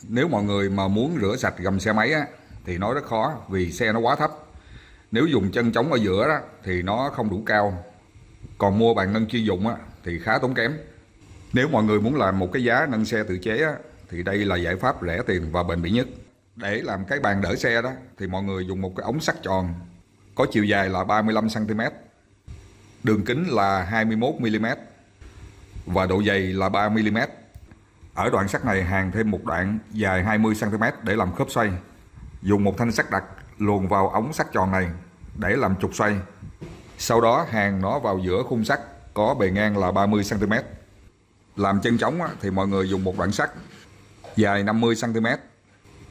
nếu mọi người mà muốn rửa sạch gầm xe máy á, thì nó rất khó vì xe nó quá thấp. Nếu dùng chân chống ở giữa đó thì nó không đủ cao. Còn mua bàn nâng chuyên dụng á, thì khá tốn kém. Nếu mọi người muốn làm một cái giá nâng xe tự chế á, thì đây là giải pháp rẻ tiền và bền bỉ nhất. Để làm cái bàn đỡ xe đó thì mọi người dùng một cái ống sắt tròn có chiều dài là 35 cm, đường kính là 21 mm và độ dày là 3 mm. Ở đoạn sắt này hàn thêm một đoạn dài 20 cm để làm khớp xoay. Dùng một thanh sắt đặc luồn vào ống sắt tròn này để làm trục xoay. Sau đó hàn nó vào giữa khung sắt có bề ngang là 30 cm. Làm chân trống thì mọi người dùng một đoạn sắt dài 50 cm,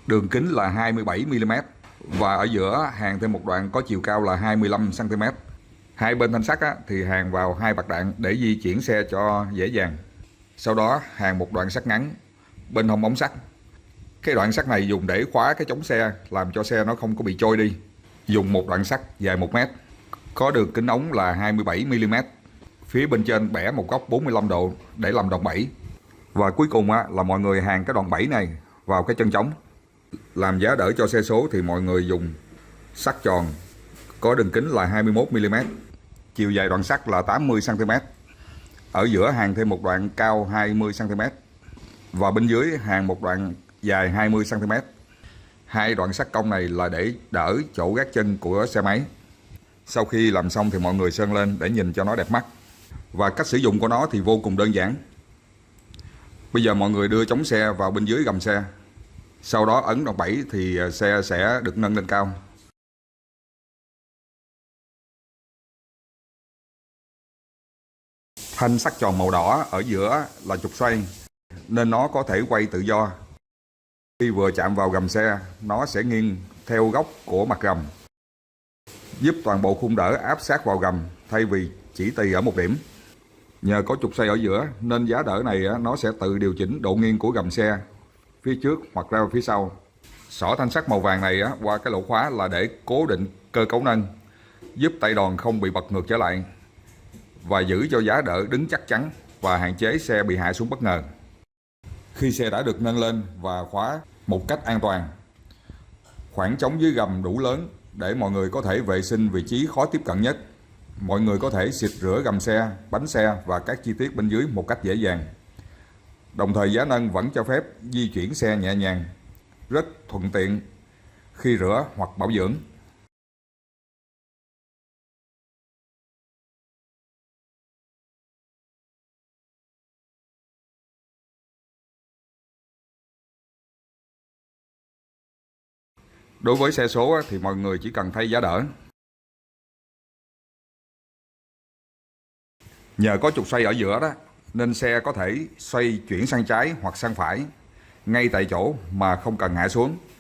đường kính là 27 mm và ở giữa hàn thêm một đoạn có chiều cao là 25 cm. Hai bên thanh sắt thì hàn vào hai bạc đạn để di chuyển xe cho dễ dàng. Sau đó hàn một đoạn sắt ngắn bên hông ống sắt. Cái đoạn sắt này dùng để khóa cái chống xe, làm cho xe nó không có bị trôi đi. Dùng một đoạn sắt dài 1 mét, có đường kính ống là 27 mm. Phía bên trên bẻ một góc 45 độ để làm đòn bẩy. Và cuối cùng là mọi người hàn cái đòn bẩy này vào cái chân trống. Làm giá đỡ cho xe số thì mọi người dùng sắt tròn có đường kính là 21 mm, chiều dài đoạn sắt là 80 cm. Ở giữa hàn thêm một đoạn cao 20 cm và bên dưới hàn một đoạn dài 20 cm. Hai đoạn sắt cong này là để đỡ chỗ gác chân của xe máy. Sau khi làm xong thì mọi người sơn lên để nhìn cho nó đẹp mắt. Và cách sử dụng của nó thì vô cùng đơn giản. Bây giờ mọi người đưa chống xe vào bên dưới gầm xe. Sau đó ấn đòn bẩy thì xe sẽ được nâng lên cao. Thanh sắt tròn màu đỏ ở giữa là trục xoay nên nó có thể quay tự do. Khi vừa chạm vào gầm xe, nó sẽ nghiêng theo góc của mặt gầm, giúp toàn bộ khung đỡ áp sát vào gầm thay vì chỉ tì ở một điểm. Nhờ có trục xoay ở giữa nên giá đỡ này nó sẽ tự điều chỉnh độ nghiêng của gầm xe phía trước hoặc ra phía sau. Xỏ thanh sắt màu vàng này qua cái lỗ khóa là để cố định cơ cấu nâng, giúp tay đòn không bị bật ngược trở lại và giữ cho giá đỡ đứng chắc chắn và hạn chế xe bị hạ xuống bất ngờ. Khi xe đã được nâng lên và khóa một cách an toàn, khoảng trống dưới gầm đủ lớn để mọi người có thể vệ sinh vị trí khó tiếp cận nhất. Mọi người có thể xịt rửa gầm xe, bánh xe và các chi tiết bên dưới một cách dễ dàng. Đồng thời giá nâng vẫn cho phép di chuyển xe nhẹ nhàng, rất thuận tiện khi rửa hoặc bảo dưỡng. Đối với xe số thì mọi người chỉ cần thay giá đỡ. Nhờ có trục xoay ở giữa đó nên xe có thể xoay chuyển sang trái hoặc sang phải ngay tại chỗ mà không cần ngã xuống.